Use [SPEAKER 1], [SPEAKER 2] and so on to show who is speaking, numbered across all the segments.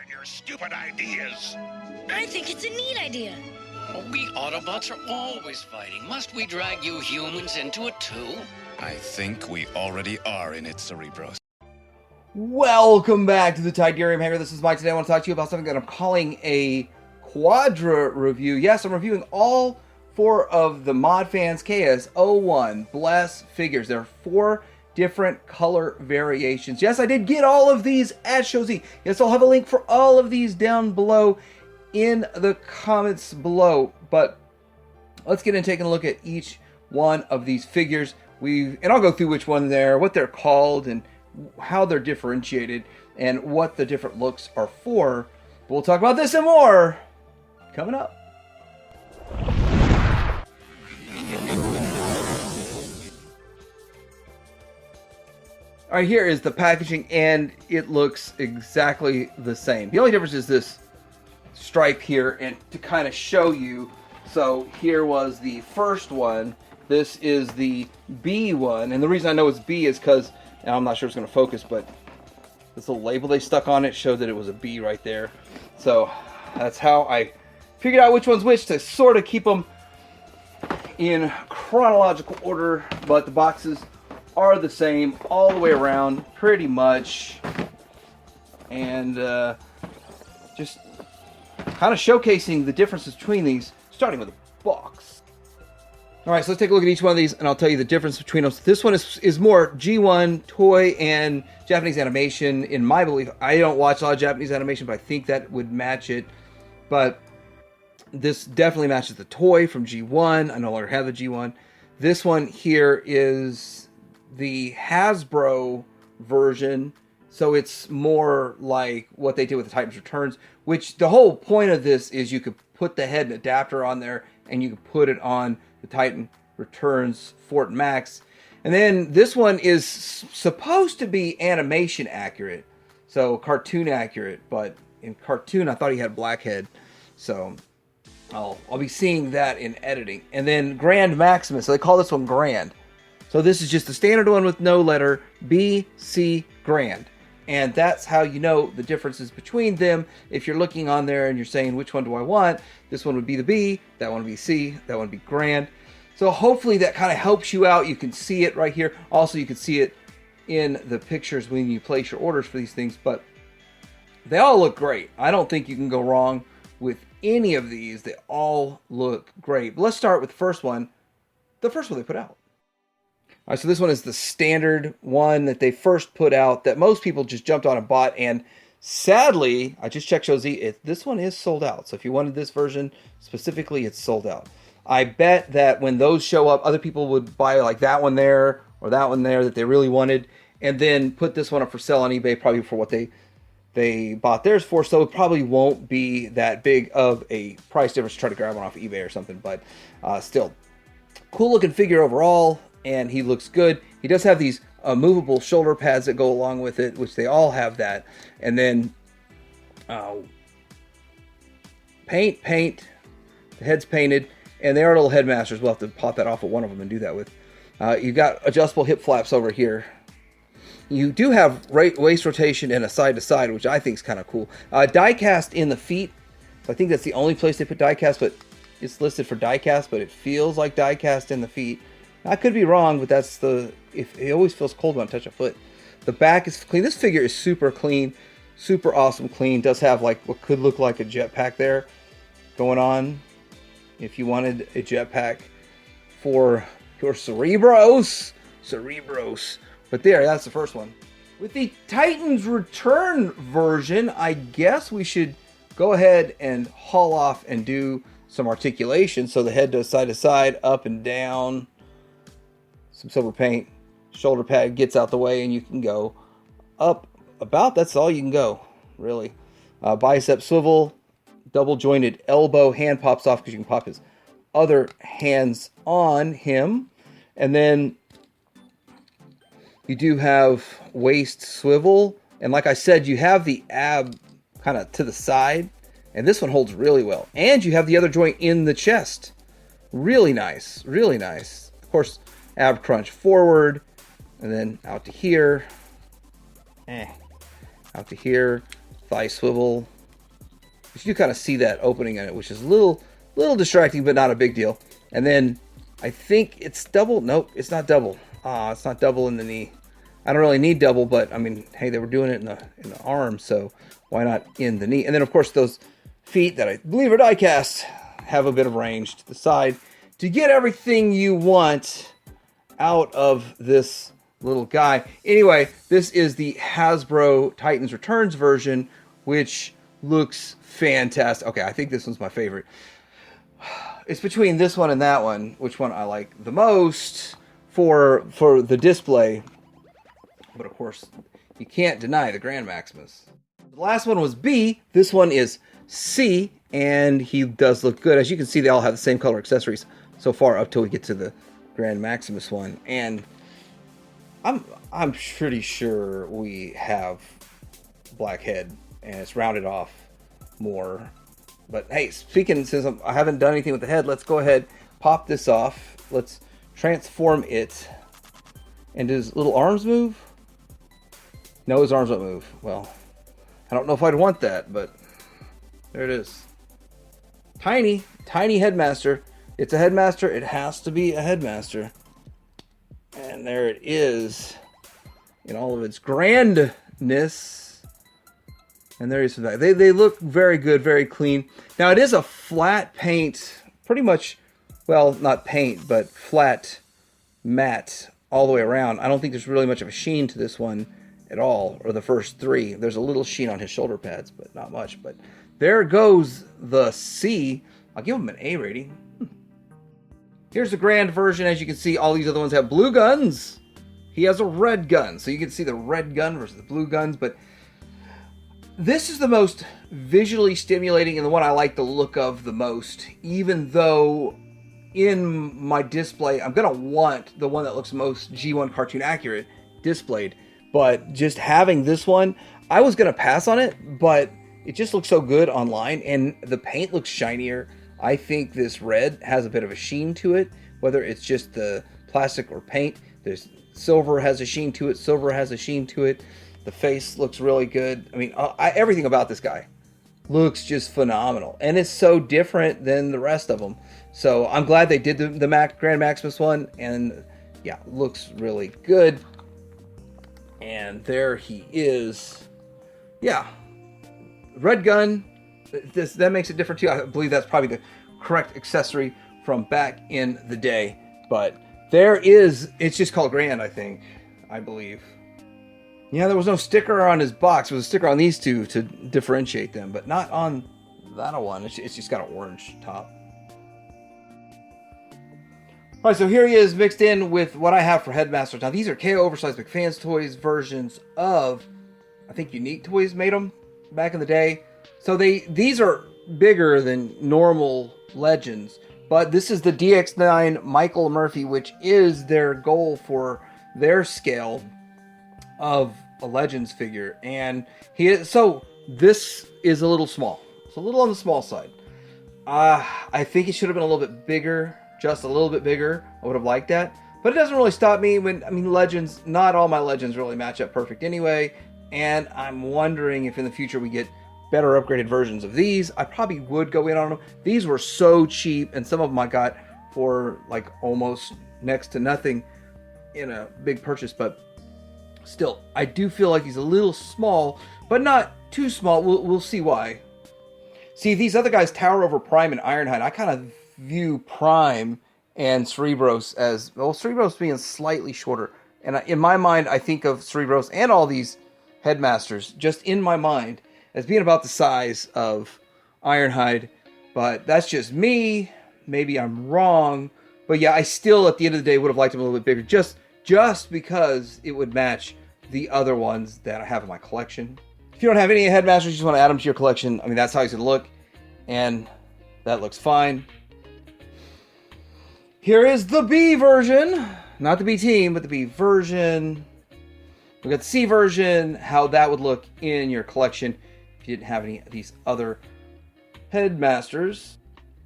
[SPEAKER 1] and your stupid ideas.
[SPEAKER 2] I think it's a neat idea.
[SPEAKER 3] We Autobots are always fighting. Must we drag you humans into it too?
[SPEAKER 4] I think we already are in it, Cerebros.
[SPEAKER 5] Welcome back to the Tidarium Hangar. This is Mike. Today I want to talk to you about something that I'm calling a Quadra review. Yes, I'm reviewing all 4 of the Modfans KS01 Bless figures. There are 4 different color variations. Yes, I did get all of these at Show Z. Yes, I'll have a link for all of these down below in the comments below. But let's get into taking a look at each one of these figures. And I'll go through which one they're, what they're called, and how they're differentiated, and what the different looks are for. We'll talk about this and more coming up. All right, here is the packaging, and it looks exactly the same. The only difference is this stripe here, and to kind of show you, so here was the first one. This is the B one, and the reason I know it's B is because, I'm not sure it's going to focus, but this little label they stuck on it showed that it was a B right there. So that's how I figured out which one's which, to sort of keep them in chronological order, but the boxes are the same all the way around, pretty much. And just kind of showcasing the differences between these, starting with the box. All right, so let's take a look at each one of these, and I'll tell you the difference between them. So this one is more G1 toy and Japanese animation, in my belief. I don't watch a lot of Japanese animation, but I think that would match it. But this definitely matches the toy from G1. I no longer have the G1. This one here is the Hasbro version, so it's more like what they did with the Titans Returns, which the whole point of this is you could put the head and adapter on there, and you could put it on the Titan Returns Fort Max. And then this one is supposed to be animation accurate, so cartoon accurate, but in cartoon I thought he had a black head, so I'll be seeing that in editing. And then Grand Maximus, so they call this one Grand. So this is just the standard one with no letter, B, C, Grand. And that's how you know the differences between them. If you're looking on there and you're saying, which one do I want? This one would be the B, that one would be C, that one would be Grand. So hopefully that kind of helps you out. You can see it right here. Also, you can see it in the pictures when you place your orders for these things. But they all look great. I don't think you can go wrong with any of these. They all look great. But let's start with the first one they put out. All right, so this one is the standard one that they first put out that most people just jumped on and bought. And sadly, I just checked Show Z, this one is sold out. So if you wanted this version specifically, it's sold out. I bet that when those show up, other people would buy like that one there or that one there that they really wanted, and then put this one up for sale on eBay, probably for what they bought theirs for. So it probably won't be that big of a price difference to try to grab one off eBay or something. But still, cool looking figure overall. And he looks good. He does have these movable shoulder pads that go along with it, which they all have that. And then paint. The head's painted, and they are little headmasters. We'll have to pop that off of one of them and do that with. You've got adjustable hip flaps over here. You do have waist rotation and a side to side, which I think is kind of cool. Die cast in the feet. I think that's the only place they put die cast, but it's listed for die cast, but it feels like die cast in the feet. I could be wrong, but that's it always feels cold when I touch a foot. The back is clean. This figure is super clean, super awesome clean. Does have like what could look like a jetpack there going on. If you wanted a jetpack for your Cerebros. But that's the first one. With the Titans Return version, I guess we should go ahead and haul off and do some articulation. So the head goes side to side, up and down. Some silver paint, shoulder pad gets out the way, and you can go up about. That's all you can go, really. Bicep swivel, double jointed elbow, hand pops off because you can pop his other hands on him. And then you do have waist swivel. And like I said, you have the ab kind of to the side. And this one holds really well. And you have the other joint in the chest. Really nice. Really nice. Of course, ab crunch forward. And then out to here. Out to here. thigh swivel. You do kind of see that opening in it, which is a little distracting, but not a big deal. And then I think it's double. Nope, it's not double. It's not double in the knee. I don't really need double, but I mean, hey, they were doing it in the arm, so why not in the knee? And then of course those feet that I believe are die cast have a bit of range to the side to get everything you want out of this little guy. Anyway, this is the Hasbro Titans Returns version, which looks fantastic. Okay, I think this one's my favorite. It's between this one and that one, which one I like the most for the display. But of course, you can't deny the Grand Maximus. The last one was B. This one is C, and he does look good. As you can see, they all have the same color accessories so far up till we get to the Grand Maximus one. And I'm pretty sure we have black head, and it's rounded off more. But hey, speaking, since I haven't done anything with the head, let's go ahead, pop this off. Let's transform it. And does little arms move? No, his arms don't move. Well, I don't know if I'd want that, but there it is. Tiny headmaster. It's a headmaster. It has to be a headmaster. And there it is in all of its grandness. And there is that. They look very good, very clean. Now it is a flat paint, pretty much, well, not paint, but flat matte all the way around. I don't think there's really much of a sheen to this one at all, or the first three. There's a little sheen on his shoulder pads, but not much. But there goes the C. I'll give him an A rating. Here's the grand version. As you can see, all these other ones have blue guns. He has a red gun. So you can see the red gun versus the blue guns. But this is the most visually stimulating and the one I like the look of the most. Even though in my display, I'm going to want the one that looks most G1 cartoon accurate displayed. But just having this one, I was going to pass on it, but it just looks so good online, and the paint looks shinier. I think this red has a bit of a sheen to it, whether it's just the plastic or paint. There's silver has a sheen to it, silver has a sheen to it. The face looks really good. I mean, everything about this guy looks just phenomenal, and it's so different than the rest of them. So I'm glad they did the Grand Maximus one, and yeah, looks really good. And there he is. Yeah. Red gun. That makes it different too. I believe that's probably the correct accessory from back in the day. But there is, it's just called Grand, I believe. Yeah, there was no sticker on his box. There was a sticker on these two to differentiate them, but not on that one. It's just got an orange top. All right, so here he is mixed in with what I have for Headmasters. Now, these are KO Oversized McFans Toys versions of, I think Unique Toys made them back in the day. So these are bigger than normal Legends, but this is the DX9 Michael Murphy, which is their goal for their scale of a Legends figure. And so this is a little small. It's a little on the small side. I think it should have been a little bit bigger. Just a little bit bigger. I would have liked that. But it doesn't really stop me Legends, not all my Legends really match up perfect anyway. And I'm wondering if in the future we get better upgraded versions of these. I probably would go in on them. These were so cheap, and some of them I got for like almost next to nothing in a big purchase. But still, I do feel like he's a little small, but not too small. We'll see why. See, these other guys tower over Prime and Ironhide. I kind of view Prime and Cerebros as, well, Cerebros being slightly shorter. And in my mind, I think of Cerebros and all these Headmasters, just in my mind, as being about the size of Ironhide. But that's just me. Maybe I'm wrong. But yeah, I still, at the end of the day, would have liked them a little bit bigger. Just because it would match the other ones that I have in my collection. If you don't have any Headmasters, you just want to add them to your collection, that's how he's going to look. And that looks fine. Here is the B version. Not the B team, but the B version. We got the C version, how that would look in your collection if you didn't have any of these other Headmasters.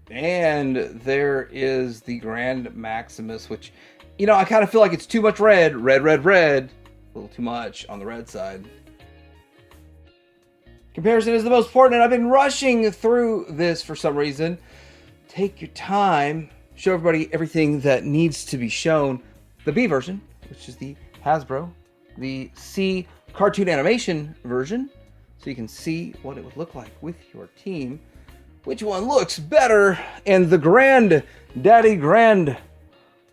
[SPEAKER 5] And there is the Grand Maximus, which, I kind of feel like it's too much red. Red. A little too much on the red side. Comparison is the most important, and I've been rushing through this for some reason. Take your time. Show everybody everything that needs to be shown. The B version, which is the Hasbro. The C cartoon animation version, so you can see what it would look like with your team. Which one looks better? And the Grand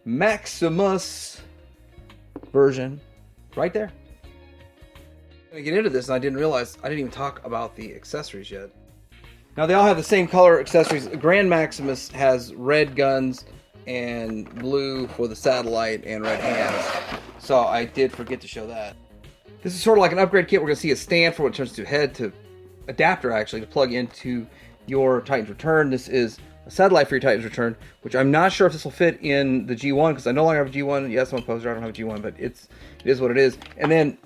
[SPEAKER 5] Maximus version right there. I'm gonna get into this, and I didn't realize I didn't even talk about the accessories yet. Now they all have the same color accessories. Grand Maximus has red guns and blue for the satellite and red hands. So I did forget to show that. This is sort of like an upgrade kit. We're going to see a stand for what turns to head, to adapter actually, to plug into your Titan's Return. This is a satellite for your Titan's Return, which I'm not sure if this will fit in the G1 because I no longer have a G1. Yes, I'm a poser. I don't have a G1, but it is what it is. And then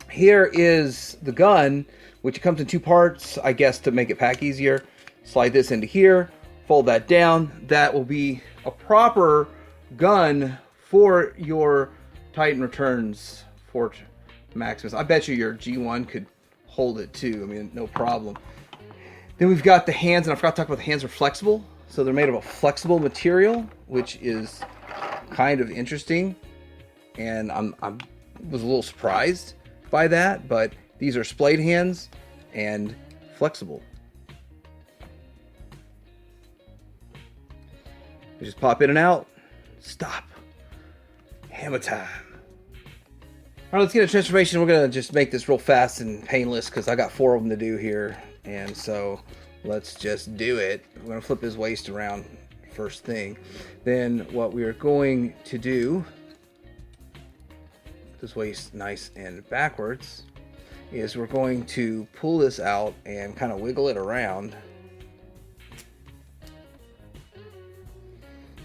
[SPEAKER 5] here is the gun, which comes in two parts, I guess, to make it pack easier. Slide this into here, fold that down. That will be a proper gun for your Titan Returns Fort Maximus. I bet you your G1 could hold it too. I mean, no problem. Then we've got the hands, and I forgot to talk about the hands are flexible. So they're made of a flexible material, which is kind of interesting. And I was a little surprised by that, but these are splayed hands and flexible. You just pop in and out. Stop. Hammer time. All right, let's get a transformation. We're going to just make this real fast and painless because I got 4 of them to do here. And so let's just do it. We're going to flip his waist around first thing. Then what we are going to do, this waist nice and backwards, is we're going to pull this out and kind of wiggle it around.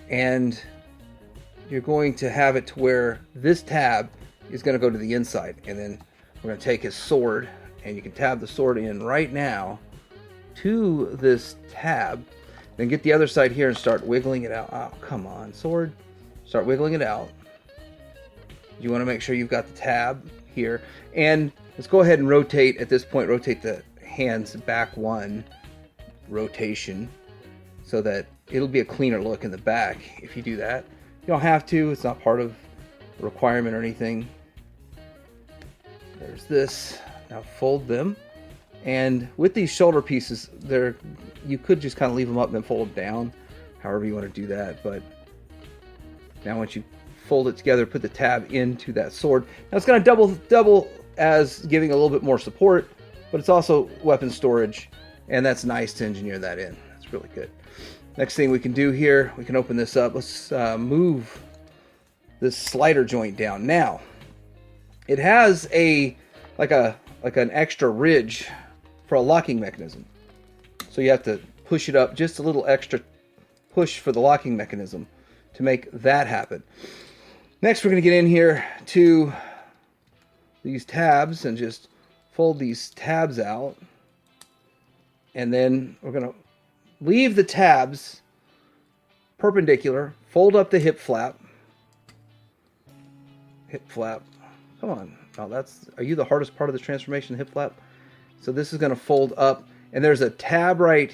[SPEAKER 5] And you're going to have it to where this tab is going to go to the inside, and then we're going to take his sword, and you can tab the sword in right now to this tab, then get the other side here and start wiggling it out. Oh, come on, sword. Start wiggling it out. You want to make sure you've got the tab here, and let's go ahead and rotate at this point. Rotate the hands back 1 rotation so that it'll be a cleaner look in the back if you do that. You don't have to. It's not part of the requirement or anything. There's this. Now fold them. And with these shoulder pieces, you could just kind of leave them up and then fold them down, however you want to do that. But now once you fold it together, put the tab into that sword. Now it's going to double as giving a little bit more support, but it's also weapon storage, and that's nice to engineer that in. That's really good. Next thing we can do here, we can open this up. Let's move this slider joint down. Now, it has like an extra ridge for a locking mechanism. So you have to push it up just a little extra push for the locking mechanism to make that happen. Next, we're going to get in here to these tabs and just fold these tabs out. And then we're going to leave the tabs perpendicular, fold up the hip flap. Hip flap. Come on. Oh, are you the hardest part of the transformation, the hip flap? So this is going to fold up, and there's a tab right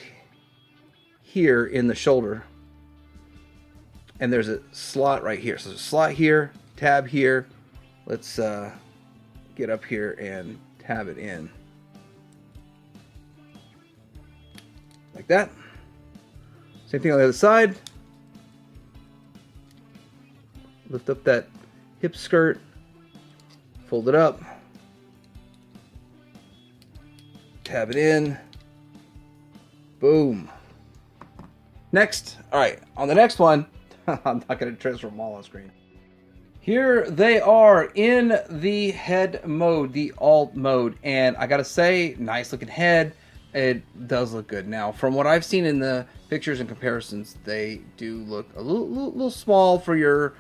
[SPEAKER 5] here in the shoulder. And there's a slot right here. So there's a slot here, tab here. Let's get up here and tab it in. Like that. Same thing on the other side. Lift up that hip skirt. Fold it up. Tab it in. Boom. Next. Alright, on the next one, I'm not going to transfer them all on screen. Here they are in the head mode, the alt mode. And I got to say, nice looking head. It does look good. Now, from what I've seen in the pictures and comparisons, they do look a little small for your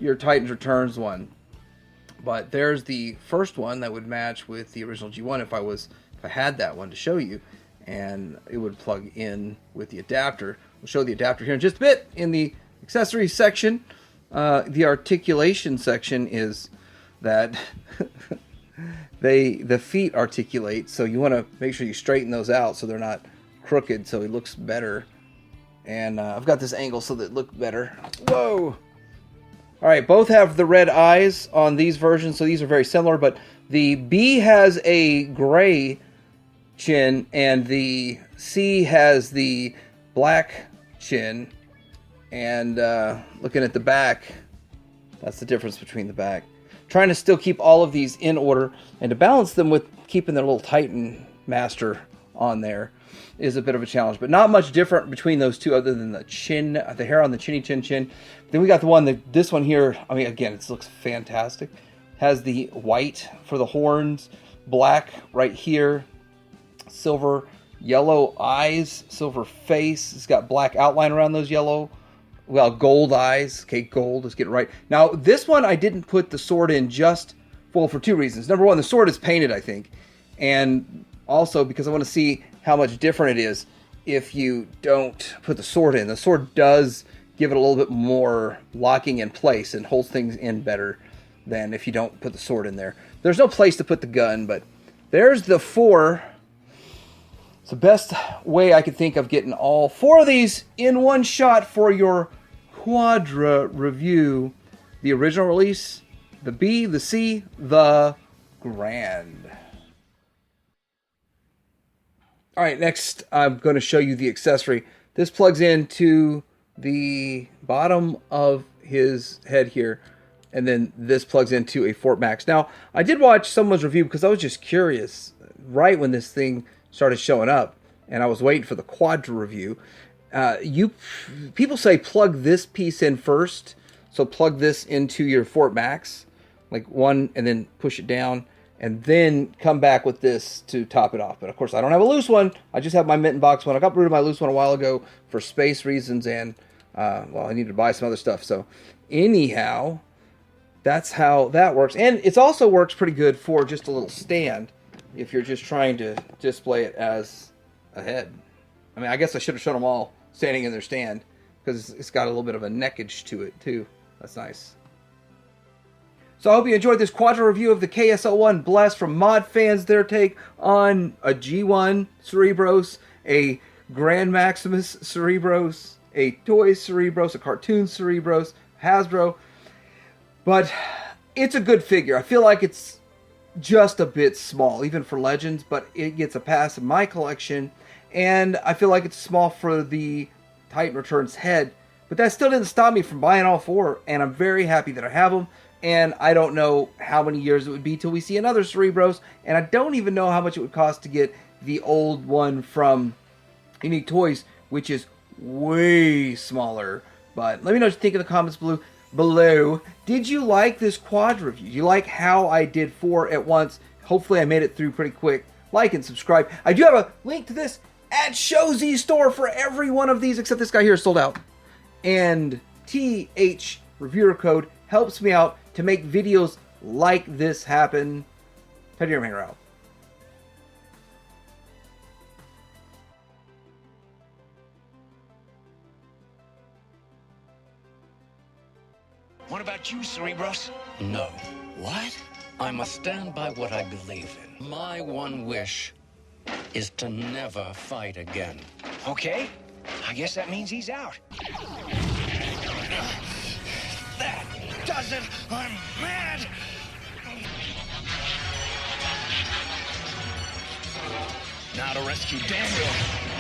[SPEAKER 5] Titan's Returns one. But there's the first one that would match with the original G1 if I had that one to show you, and it would plug in with the adapter. We'll show the adapter here in just a bit. In the accessories section, the articulation section is that the feet articulate, so you want to make sure you straighten those out so they're not crooked, so he looks better. And I've got this angle so that it looks better. Whoa! All right, both have the red eyes on these versions, so these are very similar, but the B has a gray chin, and the C has the black chin. And looking at the back, that's the difference between the back. Trying to still keep all of these in order, and to balance them with keeping their little Titan Master on there is a bit of a challenge, but not much different between those two other than the chin, the hair on the chinny chin. Then we got the one that, this one here, I mean, again, it looks fantastic. Has the white for the horns, black right here, silver, yellow eyes, silver face. It's got black outline around those yellow, well, gold eyes. Okay, gold, let's get it right. Now, this one I didn't put the sword in just, well, for two reasons. Number one, the sword is painted, I think, and also because I want to see how much different it is if you don't put the sword in. The sword does give it a little bit more locking in place and holds things in better than if you don't put the sword in there. There's no place to put the gun, but there's the four. It's the best way I could think of getting all four of these in one shot for your Quadra review. The original release, the B, the C, the Grand. All right, next I'm going to show you the accessory. This plugs into the bottom of his head here, and then this plugs into a Fort Max. Now, I did watch someone's review because I was just curious right when this thing started showing up, and I was waiting for the Quadra review. People say plug this piece in first, so plug this into your Fort Max, like one, and then push it down, and then come back with this to top it off. But of course, I don't have a loose one. I just have my mitten box one. I got rid of my loose one a while ago for space reasons, and well, I needed to buy some other stuff. So anyhow, that's how that works. And it also works pretty good for just a little stand if you're just trying to display it as a head. I mean, I guess I should have shown them all standing in their stand because it's got a little bit of a neckage to it too. That's nice. So I hope you enjoyed this Quadra review of the KS01 Blast from Modfans, their take on a G1 Cerebros, a Grand Maximus Cerebros, a Toy Cerebros, a Cartoon Cerebros, Hasbro. But it's a good figure. I feel like it's just a bit small, even for Legends, but it gets a pass in my collection. And I feel like it's small for the Titan Returns head. But that still didn't stop me from buying all four, and I'm very happy that I have them. And I don't know how many years it would be till we see another Cerebros, and I don't even know how much it would cost to get the old one from Unique Toys, which is way smaller. But let me know what you think in the comments below. Did you like this Quad review? Do you like how I did four at once? Hopefully I made it through pretty quick. Like and subscribe. I do have a link to this at Showzy store for every one of these, except this guy here is sold out. And TH reviewer code helps me out to make videos like this happen. Teddy Hanger out.
[SPEAKER 1] What about you, Cerebros?
[SPEAKER 3] No. What? I must stand by what I believe in. My one wish is to never fight again.
[SPEAKER 1] Okay. I guess that means he's out. That does it. I'm mad. Now to rescue Daniel.